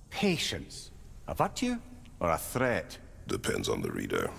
Patience. A virtue or a threat? Depends on the reader.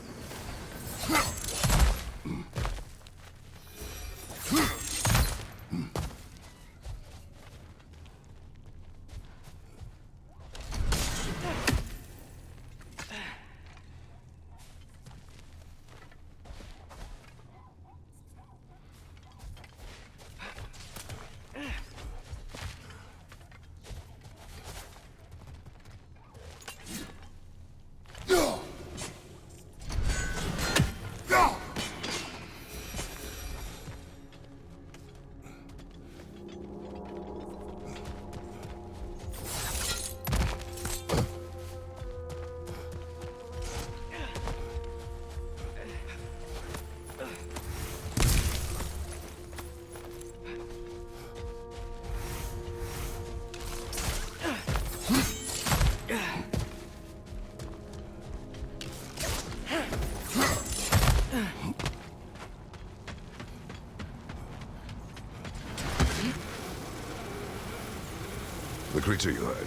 The creature you heard,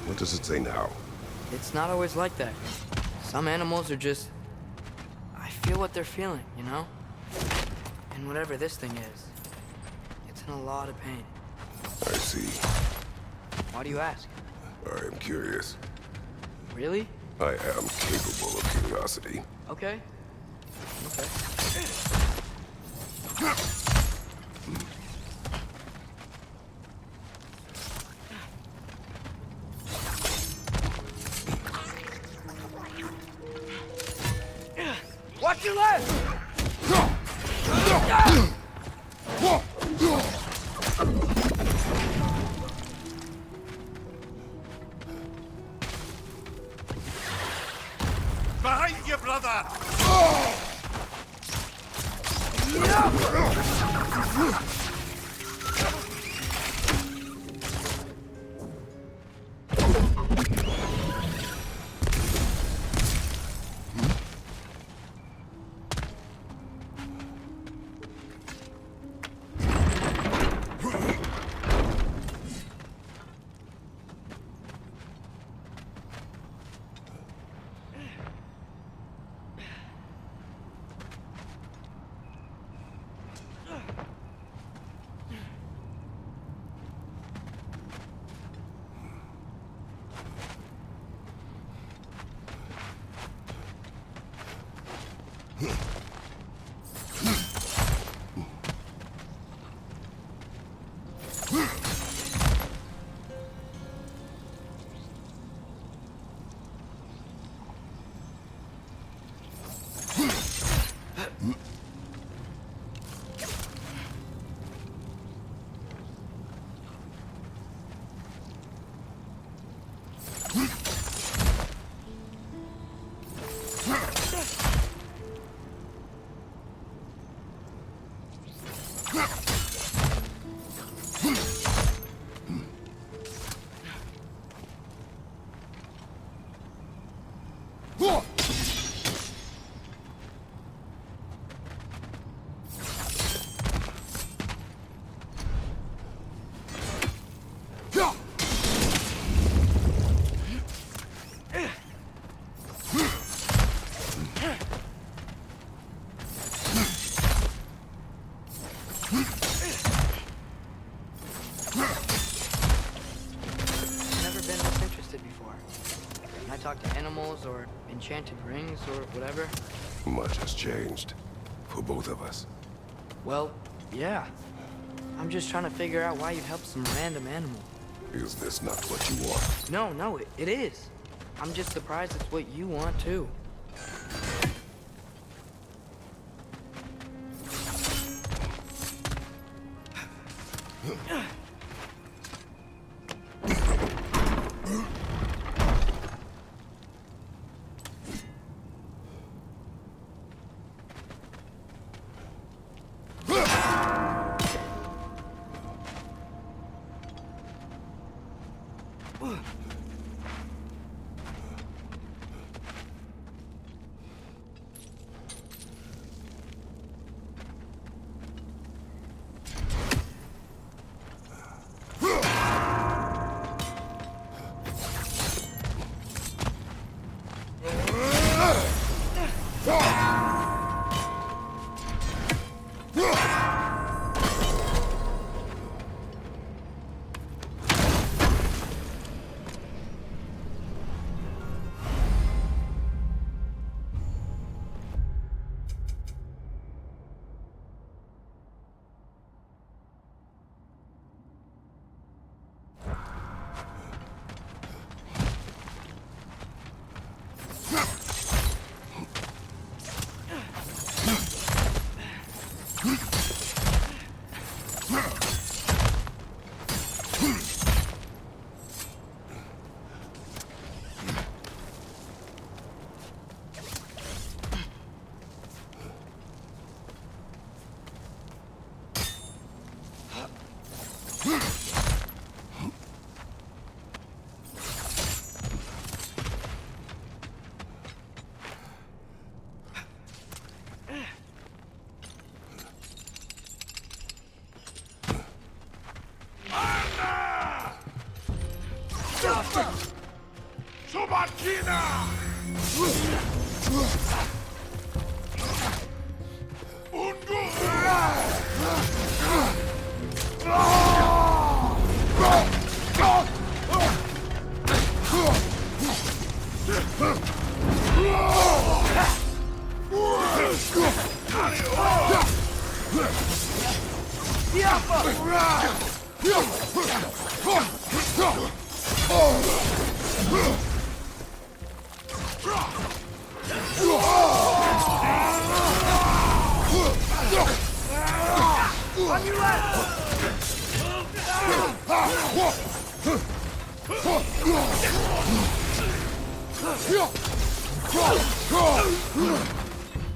what does it say now? It's not always like that. Some animals are just... I feel what they're feeling, you know? And whatever this thing is, it's in a lot of pain. I see. Why do you ask? I am curious. Really? I am capable of curiosity. Okay. Okay. Watch your left! Behind you, brother! Talk to animals or enchanted rings or whatever? Much has changed. For both of us. Well, yeah. I'm just trying to figure out why you'd help some random animal. Is this not what you want? No, it is. I'm just surprised it's what you want, too.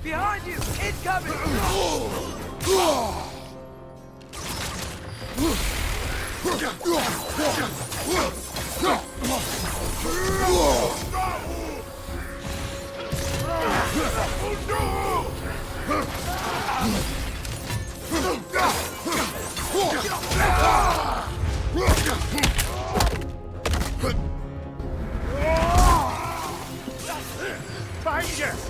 Behind you! Incoming! Behind you!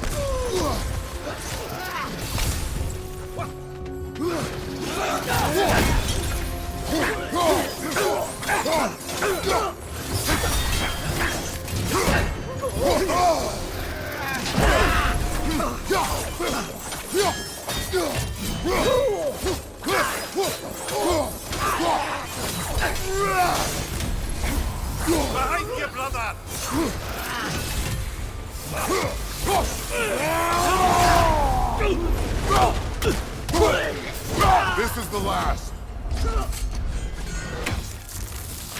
Behind you, brother! This is the last.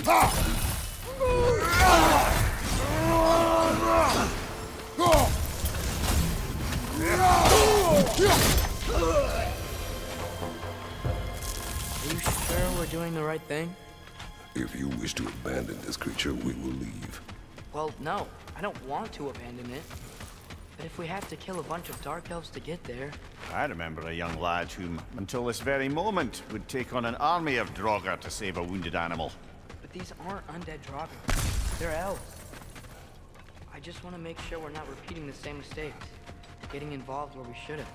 Are you sure we're doing the right thing? If you wish to abandon this creature, we will leave. Well, no. I don't want to abandon it. But if we have to kill a bunch of Dark Elves to get there... I remember a young lad whom, until this very moment, would take on an army of Draugr to save a wounded animal. But these aren't undead Draugr. They're elves. I just want to make sure we're not repeating the same mistakes. Getting involved where we shouldn't.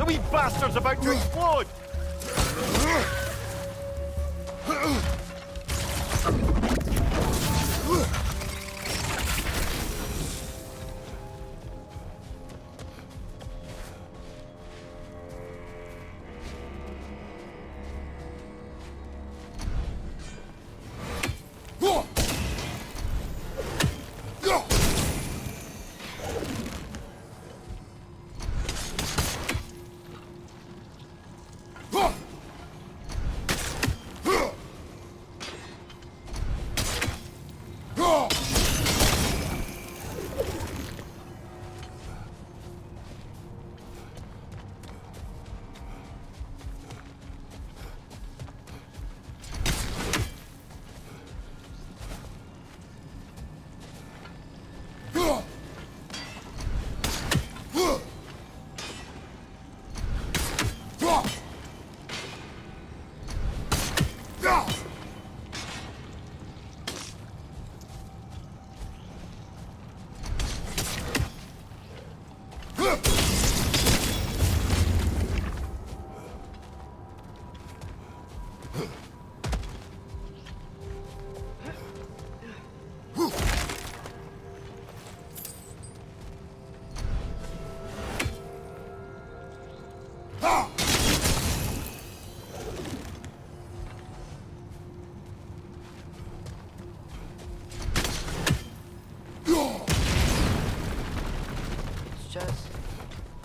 The wee bastard's about to explode!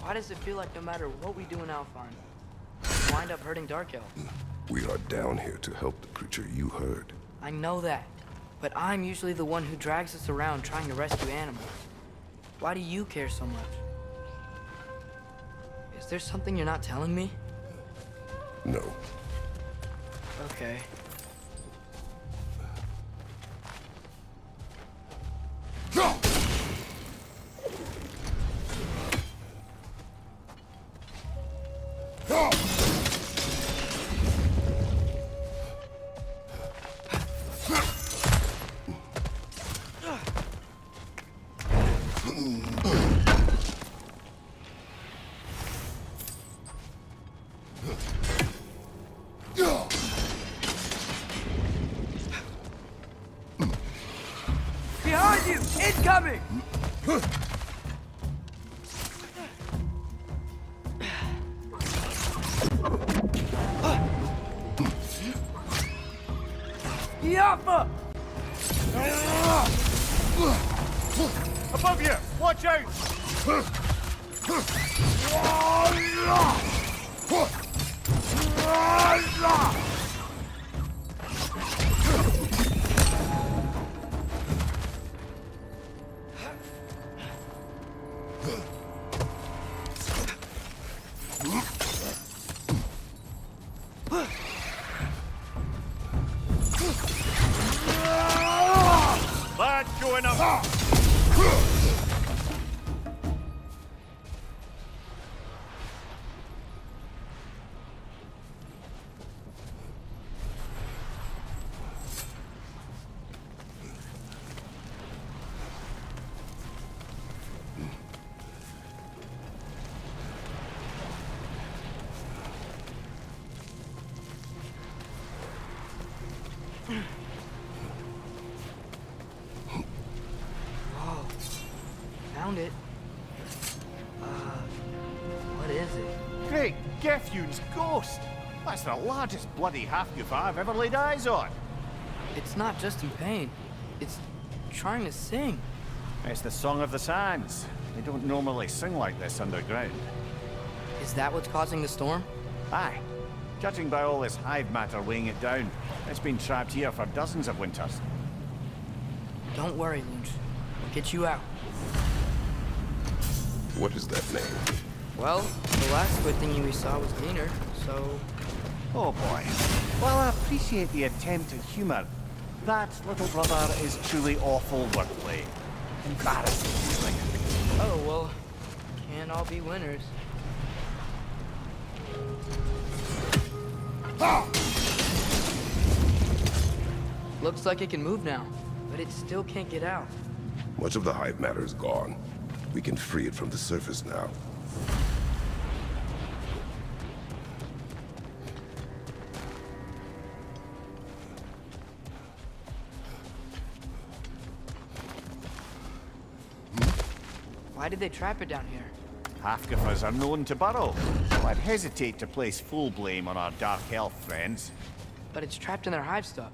Why does it feel like no matter what we do in Alfheim, we wind up hurting Dark Elf? We are down here to help the creature you heard. I know that, but I'm usually the one who drags us around trying to rescue animals. Why do you care so much? Is there something you're not telling me? No. Okay. Behind you! Incoming! Yappa! Above you! Watch out! That's going up! Found it. What is it? Great Geffune's ghost! That's the largest bloody half-goof I've ever laid eyes on. It's not just in pain. It's trying to sing. It's the Song of the Sands. They don't normally sing like this underground. Is that what's causing the storm? Aye. Judging by all this hive matter weighing it down, it's been trapped here for dozens of winters. Don't worry, Lunch. We'll get you out. What is that name? Well, the last good thing we saw was Diener, so... Oh boy. Well, I appreciate the attempt at humor. That, little brother, is truly awful wordplay. Embarrassing, really. Oh, well, can't all be winners. Looks like it can move now, but it still can't get out. Much of the hive matter is gone. We can free it from the surface now. Why did they trap it down here? Half-Giffers are known to burrow, so I'd hesitate to place full blame on our Dark Elf friends. But it's trapped in their hive stuff.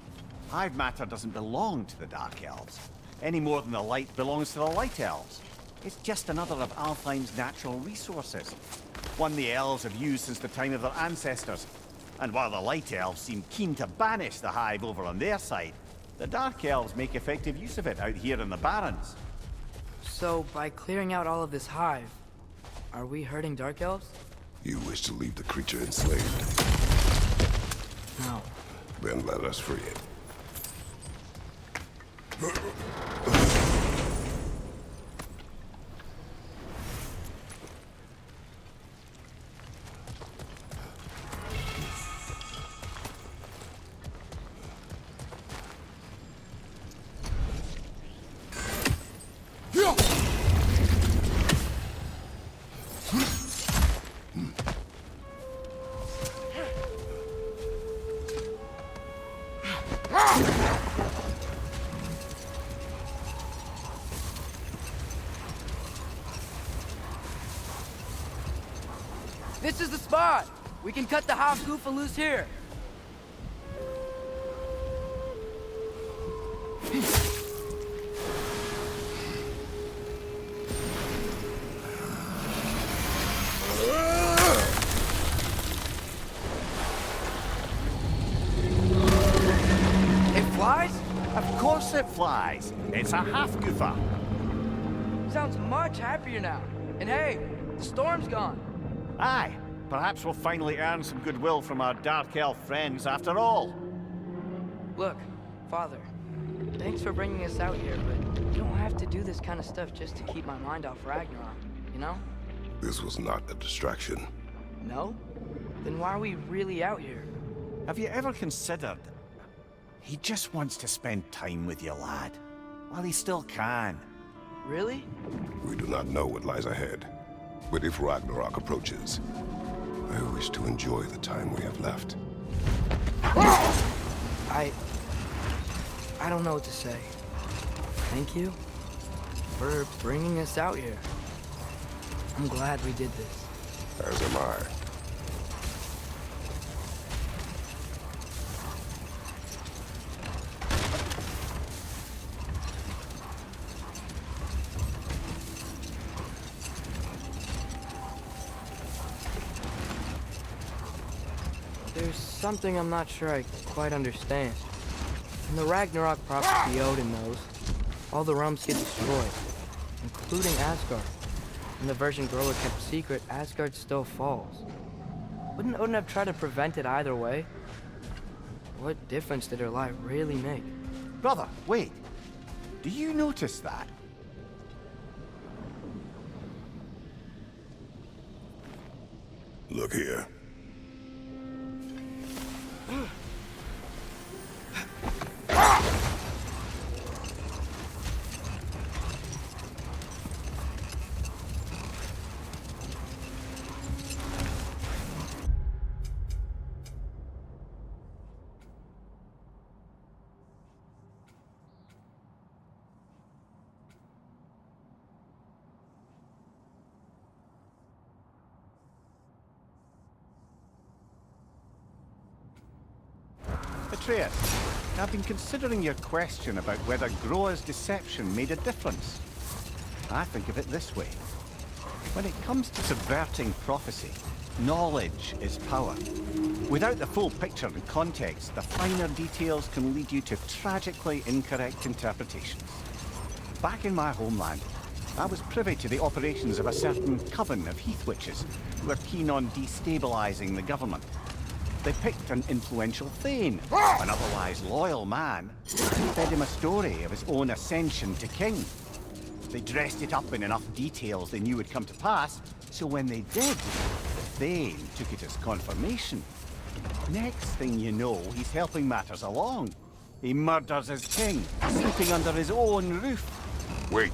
Hive matter doesn't belong to the Dark Elves, any more than the light belongs to the Light Elves. It's just another of Alfheim's natural resources, one the elves have used since the time of their ancestors. And while the Light Elves seem keen to banish the hive over on their side, the Dark Elves make effective use of it out here in the Barrens. So, by clearing out all of this hive, are we hurting Dark Elves? You wish to leave the creature enslaved? No. Then let us free it. This is the spot! We can cut the half goofa loose here. It flies? Of course it flies. It's a half-goofer. Sounds much happier now. And hey, the storm's gone. Aye, perhaps we'll finally earn some goodwill from our Dark Elf friends after all. Look, Father, thanks for bringing us out here, but you don't have to do this kind of stuff just to keep my mind off Ragnarok, you know? This was not a distraction. No? Then why are we really out here? Have you ever considered... He just wants to spend time with you, lad. While he still can. Really? We do not know what lies ahead. But if Ragnarok approaches, I wish to enjoy the time we have left. I don't know what to say. Thank you for bringing us out here. I'm glad we did this. As am I. There's something I'm not sure I quite understand. In the Ragnarok prophecy Odin knows, all the realms get destroyed, including Asgard. In the version Grower kept secret, Asgard still falls. Wouldn't Odin have tried to prevent it either way? What difference did her lie really make? Brother, wait. Do you notice that? Look here. Atreus, I've been considering your question about whether Groa's deception made a difference. I think of it this way. When it comes to subverting prophecy, knowledge is power. Without the full picture and context, the finer details can lead you to tragically incorrect interpretations. Back in my homeland, I was privy to the operations of a certain coven of heath witches who were keen on destabilizing the government. They picked an influential Thane, an otherwise loyal man, and fed him a story of his own ascension to king. They dressed it up in enough details they knew would come to pass, so when they did, the Thane took it as confirmation. Next thing you know, he's helping matters along. He murders his king, sleeping under his own roof. Wait.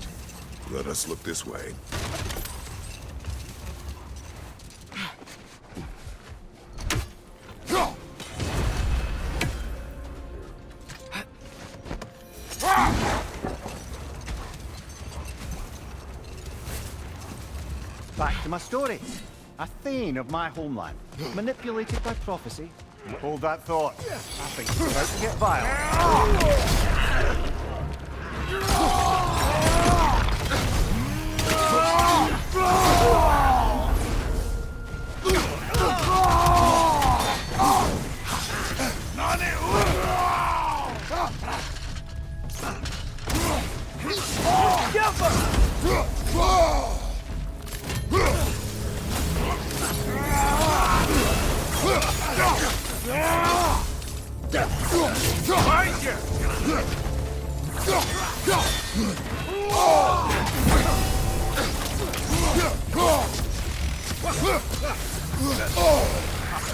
Let us look this way. Back to my story. A thane of my homeland, manipulated by prophecy. Hold that thought. I think it's about to get violent.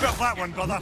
Got that one, brother.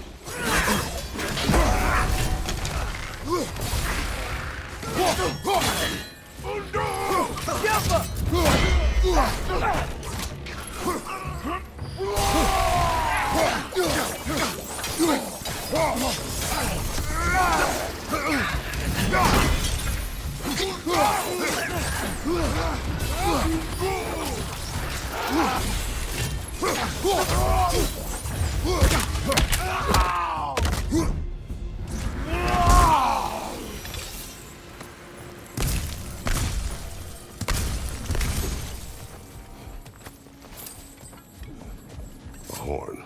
A horn.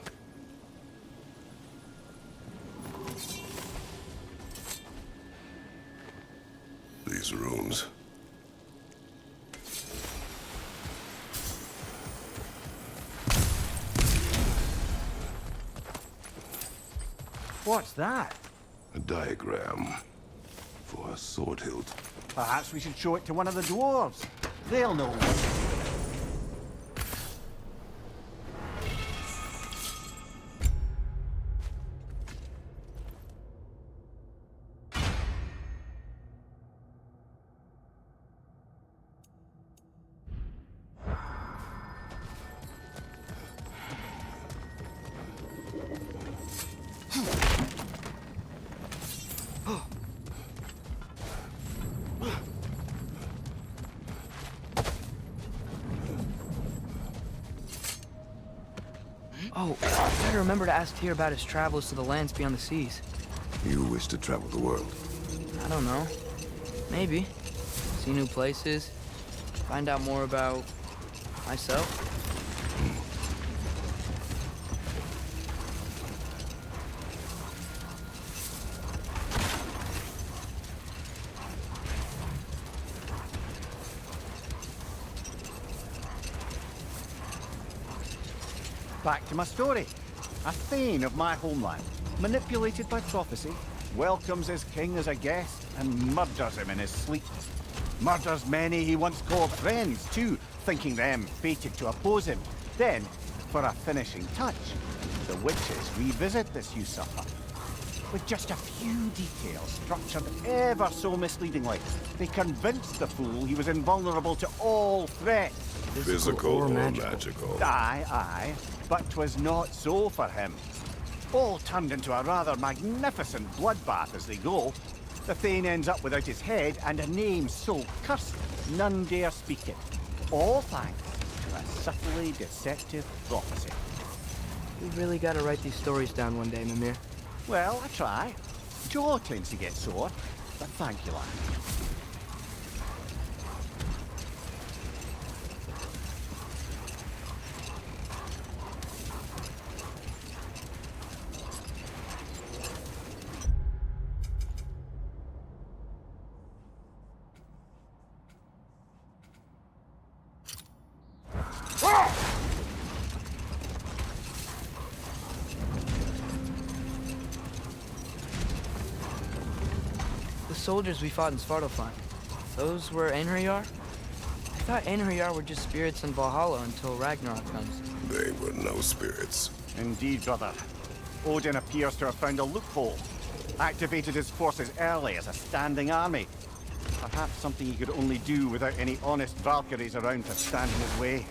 These rooms. What's that? A diagram for a sword hilt. Perhaps we should show it to one of the dwarves. They'll know. Oh, I gotta remember to ask Tyr about his travels to the lands beyond the seas. You wish to travel the world. I don't know. Maybe. See new places. Find out more about myself. Back to my story. A thane of my homeland, manipulated by prophecy, welcomes his king as a guest and murders him in his sleep. Murders many he once called friends, too, thinking them fated to oppose him. Then, for a finishing touch, the witches revisit this usurper. With just a few details structured ever so misleadingly, they convinced the fool he was invulnerable to all threats. Physical or magical. magical. Aye, but 'twas not so for him. All turned into a rather magnificent bloodbath as they go. The Thane ends up without his head and a name so cursed none dare speak it. All thanks to a subtly deceptive prophecy. We really gotta write these stories down one day, Mimir. Well, I try. Joe tends to get sore, but thank you, lad. The soldiers we fought in Svartalfheim, those were Einherjar? I thought Einherjar were just spirits in Valhalla until Ragnarok comes. They were no spirits. Indeed, brother. Odin appears to have found a loophole. Activated his forces early as a standing army. Perhaps something he could only do without any honest Valkyries around to stand in his way.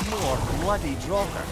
More bloody Draugr.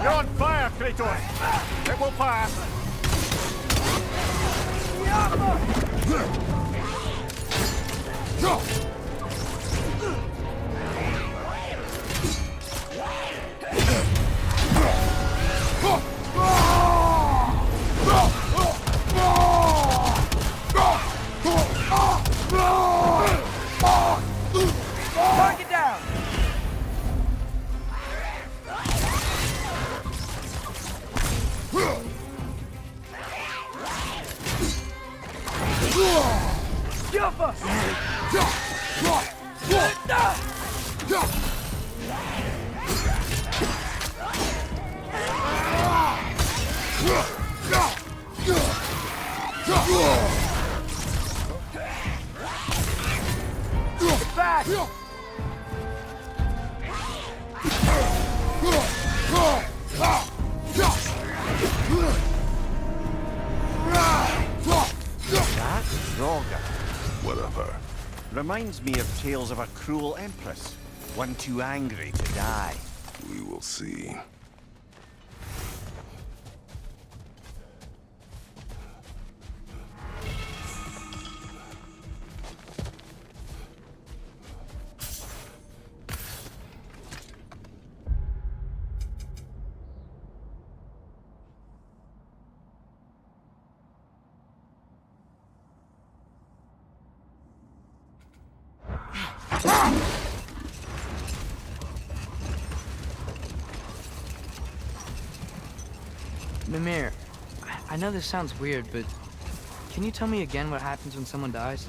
You're on fire, Kratos! It will pass! Target down! Jump us! Back! That's Roger. What of her? Reminds me of tales of a cruel empress. One too angry to die. We will see. Mimir, I know this sounds weird, but can you tell me again what happens when someone dies?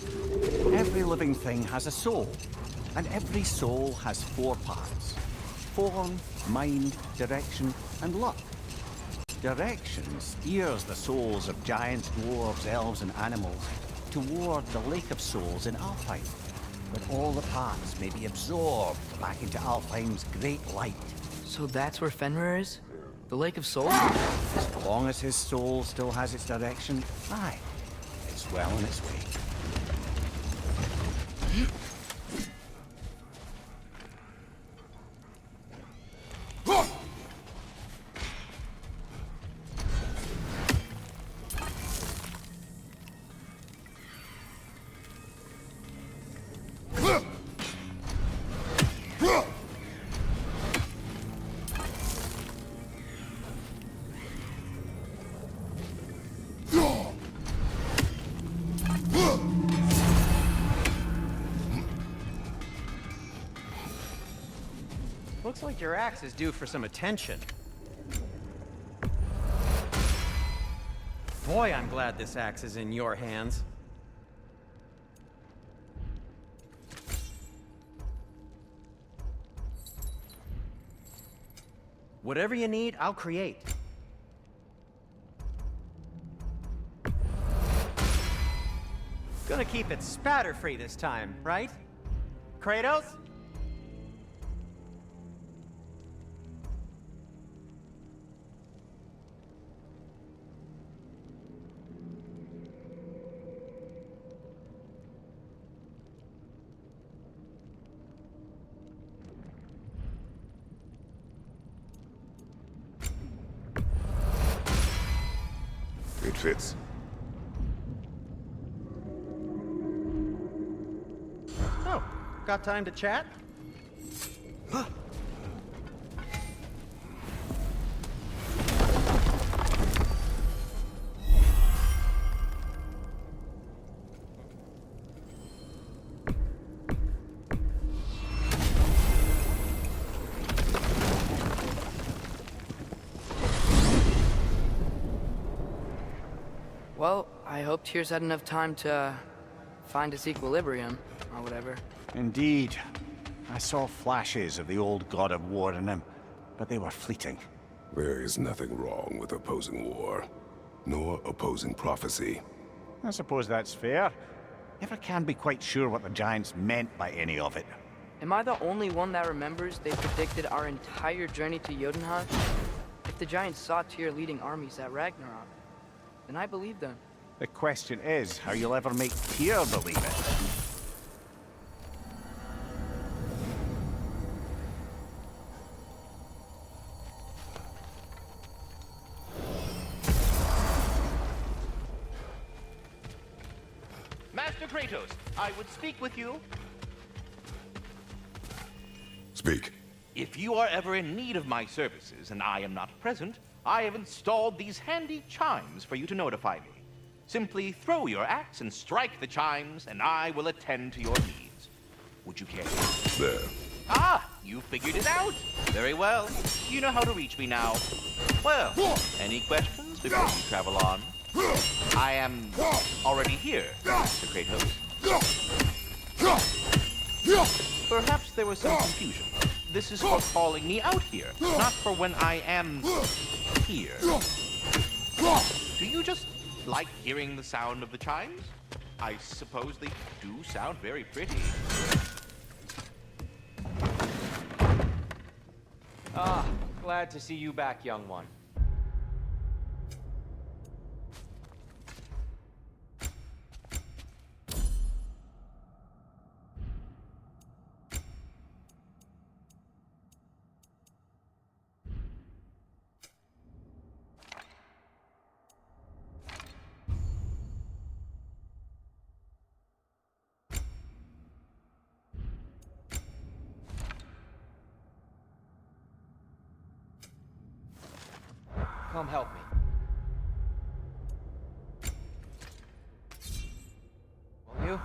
Every living thing has a soul, and every soul has 4 parts. Form, mind, direction, and luck. Direction steers the souls of giants, dwarves, elves, and animals toward the Lake of Souls in Alfheim, where all the parts may be absorbed back into Alfheim's great light. So that's where Fenrir is? The Lake of Souls? As long as his soul still has its direction, aye, it's well on its way. Looks like your axe is due for some attention. Boy, I'm glad this axe is in your hands. Whatever you need, I'll create. Gonna keep it spatter-free this time, right? Kratos? It fits. Oh, got time to chat? Well, I hope Tyr's had enough time to find his equilibrium, or whatever. Indeed. I saw flashes of the old god of war in him, but they were fleeting. There is nothing wrong with opposing war, nor opposing prophecy. I suppose that's fair. Never can be quite sure what the Giants meant by any of it. Am I the only one that remembers they predicted our entire journey to Jotunheim? If the Giants saw Tyr leading armies at Ragnarok, then I believe them. The question is how you'll ever make Tyr believe it. Master Kratos, I would speak with you. Speak. If you are ever in need of my services and I am not present, I have installed these handy chimes for you to notify me. Simply throw your axe and strike the chimes, and I will attend to your needs. Would you care? There. Ah, you figured it out. Very well. You know how to reach me now. Well, any questions before you travel on? I am already here, Master Kratos. Perhaps there was some confusion. This is for calling me out here, not for when I am here. Do you just like hearing the sound of the chimes? I suppose they do sound very pretty. Ah, glad to see you back, young one. Come help me. Will you?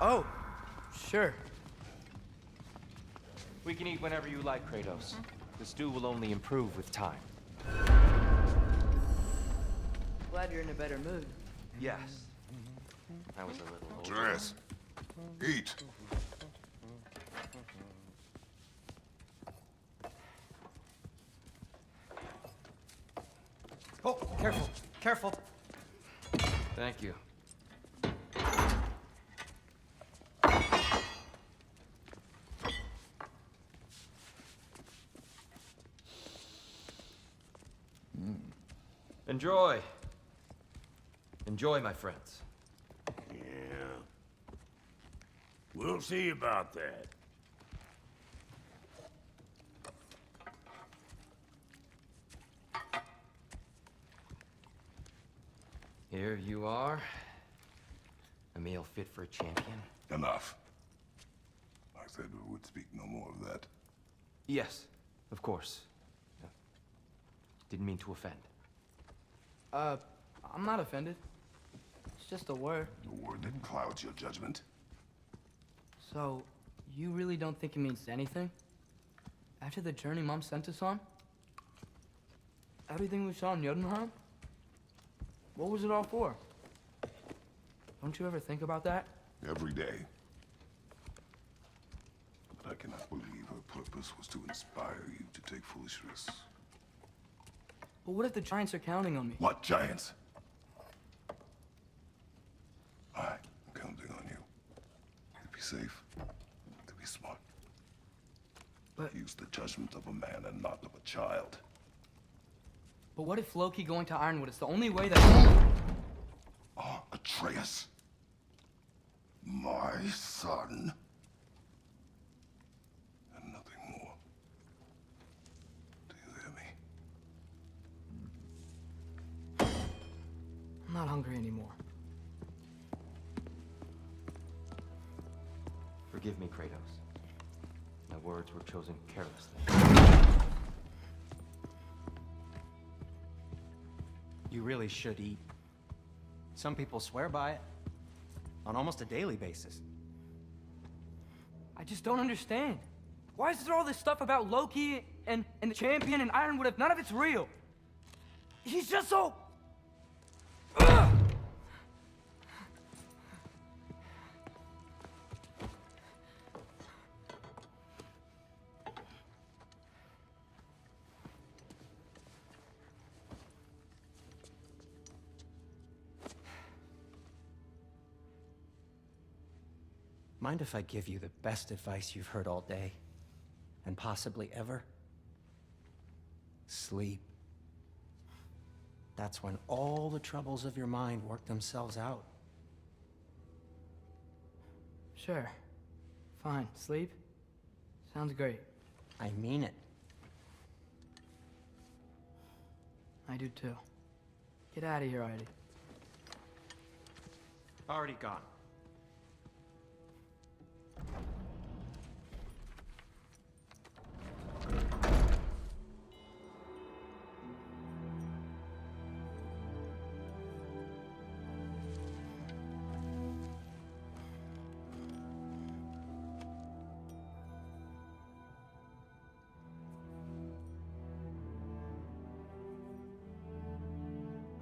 Oh, sure. We can eat whenever you like, Kratos. The stew will only improve with time. Glad you're in a better mood. Yes. I was a little old. Dress. Eat. Oh, careful, careful. Thank you. Enjoy. Enjoy, my friends. Yeah. We'll see about that. Here you are. A meal fit for a champion. Enough. I said we would speak no more of that. Yes, of course. Didn't mean to offend. I'm not offended. It's just a word. The word that clouds your judgment. So, you really don't think it means anything? After the journey Mom sent us on? Everything we saw in Jotunheim? What was it all for? Don't you ever think about that? Every day. But I cannot believe her purpose was to inspire you to take foolish risks. But what if the Giants are counting on me? What giants? I'm counting on you. To be safe, to be smart, But- Use the judgment of a man and not of a child. But what if Loki going to Ironwood is the only way that... Atreus? My son? And nothing more. Do you hear me? I'm not hungry anymore. Forgive me, Kratos. My words were chosen carelessly. You really should eat. Some people swear by it. On almost a daily basis. I just don't understand. Why is there all this stuff about Loki and the champion and Ironwood if none of it's real? He's just so... Ugh! Mind if I give you the best advice you've heard all day? And possibly ever? Sleep. That's when all the troubles of your mind work themselves out. Sure. Fine. Sleep? Sounds great. I mean it. I do too. Get out of here, Heidi. Already gone.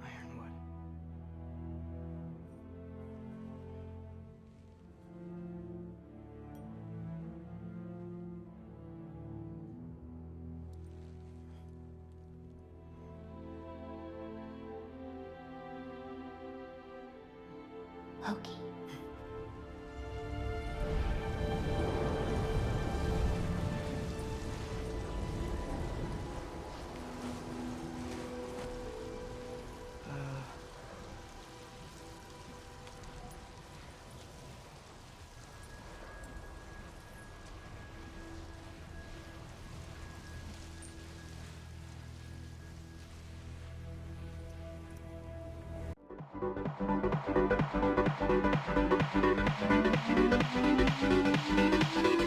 Ironwood. Loki. Thank you.